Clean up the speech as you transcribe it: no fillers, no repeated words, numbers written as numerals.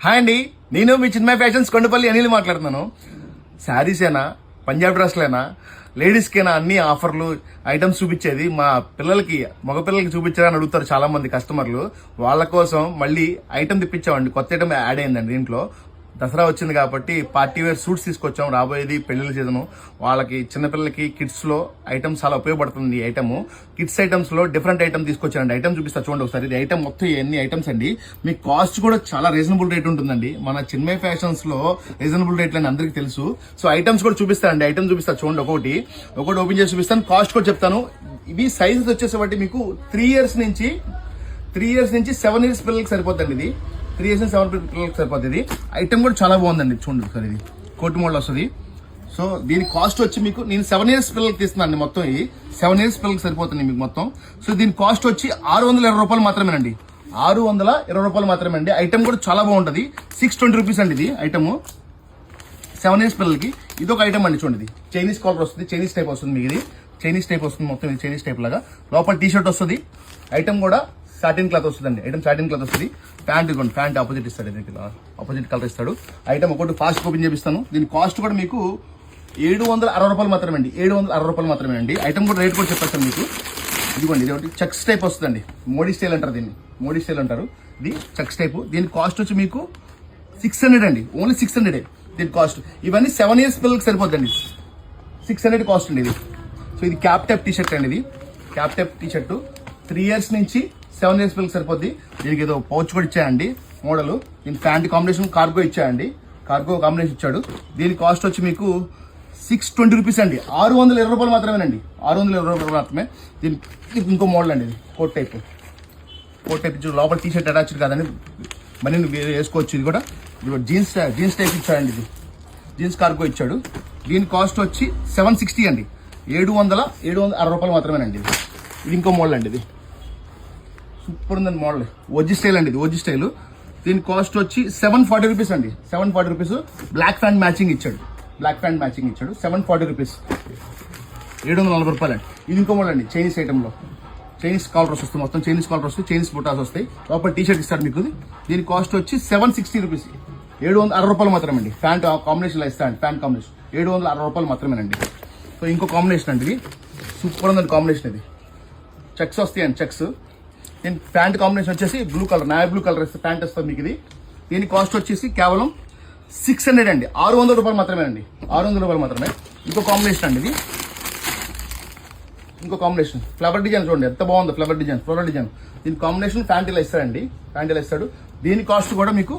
Hi అండి, నేను మీ చిన్మయ fashions Kondapalli Anil మాట్లాడుతున్నాను. శారీసేనా, పంజాబ్ డ్రెస్లేనా, లేడీస్కేనా అన్ని ఆఫర్లు ఐటమ్స్ చూపించేది మా పిల్లలకి, మగపిల్లలకి చూపించారని అడుగుతారు చాలా మంది కస్టమర్లు. వాళ్ళ కోసం మళ్ళీ ఐటమ్ తెప్పించామండి. కొత్త ఐటమ్ యాడ్ అయిందండి దీంట్లో. దసరా వచ్చింది కాబట్టి పార్టీ వేర్ సూట్స్ తీసుకొచ్చాం. రాబోయేది పెళ్లిళ్ళ సీజను. వాళ్ళకి చిన్నపిల్లలకి కిడ్స్ లో ఐటమ్స్ చాలా ఉపయోగపడుతుంది. ఈ ఐటమ్ కిడ్స్ ఐటమ్స్ లో డిఫరెంట్ ఐటమ్ తీసుకొచ్చానండి. ఐటమ్ చూపిస్తా చూడండి ఒకసారి. ఇది ఐటమ్ మొత్తం ఎన్ని ఐటమ్స్ అండి. మీ కాస్ట్ కూడా చాలా రీజనబుల్ రేట్ ఉంటుందండి. మన చిన్మయ ఫ్యాషన్స్ లో రీజనబుల్ రేట్లు అని అందరికీ తెలుసు. సో ఐటమ్స్ కూడా చూపిస్తానండి. ఐటమ్ చూపిస్తా చూడండి. ఒకటి ఓపెన్ చేసి చూపిస్తాను. కాస్ట్ కూడా చెప్తాను. ఇవి సైజెస్ వచ్చేసి మీకు 3 years నుంచి 7 years పిల్లలకి సరిపోతుంది. ఇది 3 years నుంచి 7 పిల్లలకి సరిపోతుంది. ఐటమ్ కూడా చాలా బాగుందండి. చూడండి ఒకసారి. ఇది కోటి మోడల్ వస్తుంది. సో దీని కాస్ట్ వచ్చి మీకు నేను 7 years పిల్లలకి తీస్తున్నాను. మొత్తం ఇది 7 years పిల్లలకి సరిపోతుంది మీకు మొత్తం. సో దీని కాస్ట్ వచ్చి 620 రూపాయలు మాత్రమేనండి. 620 రూపాయలు మాత్రమే అండి. ఐటమ్ కూడా చాలా బాగుంటుంది. 620 రూపీస్ అండి ఇది ఐటమ్ 7 years పిల్లలకి. ఇది ఒక ఐటమ్ అండి. చూడండి, చైనీస్ కాలర్ వస్తుంది. చైనీస్ టైప్ వస్తుంది మీకు. ఇది చైనీస్ టైప్ వస్తుంది మొత్తం. ఇది చైనీస్ టైప్ లాగా. లోపల టీ షర్ట్ వస్తుంది. ఐటమ్ కూడా సాటిన్ క్లాత్ వస్తుందండి. ఐటమ్ సాటిన్ క్లాత్ వస్తుంది. ప్యాంట్ ఇవ్వండి. ప్యాంట్ ఆపోజిట్ ఇస్తాడు. దీనికి ఆపోజిట్ కలర్ ఇస్తాడు. ఐటమ్ ఒకటి ఫాస్ట్ ఓపెన్ చేపిస్తాను. దీని కాస్ట్ కూడా మీకు 760 రూపాయలు మాత్రమే అండి. 760 రూపాయలు మాత్రమే అండి. ఐటమ్ కూడా రేట్ కూడా చెప్పేస్తాను మీకు. ఇదిగోండి, ఇది ఒకటి చెక్స్ టైప్ వస్తుందండి. మోడీ స్టైల్ అంటారు దీన్ని. మోడీ స్టైల్ అంటారు. ఇది చెక్స్ టైప్. దీని కాస్ట్ వచ్చి మీకు 600 అండి. ఓన్లీ 600 దీని కాస్ట్. ఇవన్నీ 7 years పిల్లలకి సరిపోద్దండి. 600 కాస్ట్ అండి ఇది. సో ఇది క్యాప్ టైప్ టీ షర్ట్ అండి. ఇది cap type T shirt 3 years నుంచి 7 years పిల్లలకి సరిపోద్ది. దీనికి ఏదో పౌచ్ కూడా ఇచ్చాయండి మోడల్. దీని ప్యాంట్ కాంబినేషన్ కార్గో ఇచ్చాయండి. కార్గో కాంబినేషన్ ఇచ్చాడు. దీని కాస్ట్ వచ్చి మీకు 620 రూపీస్ అండి. 620 రూపాయలు మాత్రమేనండి. 620 రూపాయలు మాత్రమే. దీనికి ఇంకో మోడల్ అండి. ఇది కోట్ టైప్ లోపల టీ షర్ట్ అటాచ్డ్ కాదండి. మనీ వేసుకోవచ్చు. ఇది కూడా జీన్స్ టైప్ ఇచ్చాడండి. ఇది జీన్స్ కార్గో ఇచ్చాడు. దీని కాస్ట్ వచ్చి 760 అండి. 760 రూపాయలు మాత్రమేనండి. ఇది ఇంకో మోడల్ అండి. ఇది సూపర్ ఉందండి మోడల్. ఓజీ స్టైల్ అండి. ఇది ఓజీ స్టైల్. దీని కాస్ట్ వచ్చి 740 రూపీస్ అండి. 740 రూపీస్. బ్లాక్ ప్యాంట్ మ్యాచింగ్ ఇచ్చాడు. 740 రూపీస్. 740 రూపాయలు అండి. ఇది ఇంకో మోడల్ అండి. చైనీస్ ఐటమ్ లో చైనీస్ కాలర్స్ వస్తుంది. మొత్తం చైనీస్ కాలర్ వస్తాయి. చైనీస్ బుటాస్ వస్తాయి. లోపల టీ షర్ట్ ఇస్తాడు మీకు. దీని కాస్ట్ వచ్చి 760 రూపీస్. 760 రూపాయలు మాత్రమే అండి. ప్యాంట్ కాంబినేషన్ లో ఇస్తాడు. ప్యాంట్ కాంబినేషన్ 760 రూపాయలు మాత్రమేనండి. సో ఇంకో కాంబినేషన్ అండి. ఇది సూపర్ ఉందండి కాంబినేషన్. ఇది చెక్స్ వస్తాయండి. చెక్స్. దీని ప్యాంట్ కాంబినేషన్ వచ్చేసి బ్లూ కలర్, నాయ్ బ్లూ కలర్ ఇస్తే ప్యాంట్ వస్తుంది మీకు. ఇది దీని కాస్ట్ వచ్చేసి కేవలం 600 అండి. 600 రూపాయలు మాత్రమే అండి. 600 రూపాయలు మాత్రమే. ఇంకో కాంబినేషన్ అండి. ఇది ఇంకో కాంబినేషన్ ఫ్లవర్ డిజైన్ చూడండి ఎంత బాగుందో. ఫ్లవర్ డిజైన్ దీని కాంబినేషన్ ప్యాంట్ ఇలా ఇస్తాడండి. ప్యాంట్ ఇలా ఇస్తాడు. దీని కాస్ట్ కూడా మీకు